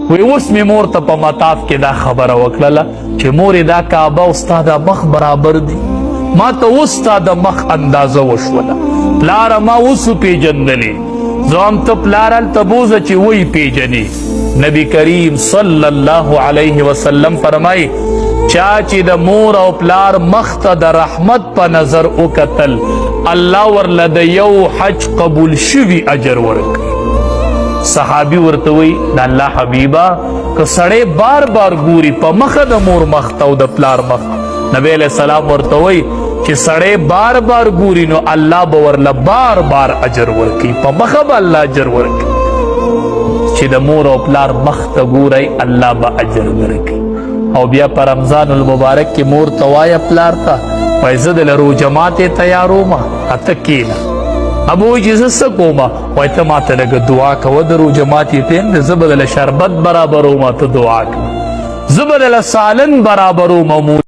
وی اوس مې مور ته په مطاف کې دا خبره وکړله چې مورې دا کعبه او ستا دا مخ برابر دي. ما ته اوس ستا د مخ اندازه وشوله. پلاره ما اوس وپېژندلې. زه هم ته پلار هلته بوځه چې وی پیژنې. نبی کریم صلی الله علیه وسلم فرمایي چا چې د مور او پلار مخ ته د رحمت په نظر وکتل الله ورله د یو حج قبول شوي اجر ورکوي. صحابي ورته وی د الله حبیبه که سړی بار بار ګوري په مخه د مور مخ ته او د پلار مخ، نبی علیه السلام ورته وی چې سړی بار بار ګوري نو الله به ورله بار بار اجر ورکوي، په مخه به الله اجر ورکوي. چې د مور او پلار مخ ته ګورئ الله به اجر درکوي. او بیا په رمضان المبارک کې مور ته وایه پلار ته وایي زه د روژه ماتې تیارومه ته کښېنه. ابو وایي چې زه څه کومه؟ وایي ته ماته لږه دعا کوه د روژه ماتې ټیم دی، زه به دله شربت برابرومه ته دعا کوه، زه به دله سالن برابرومه.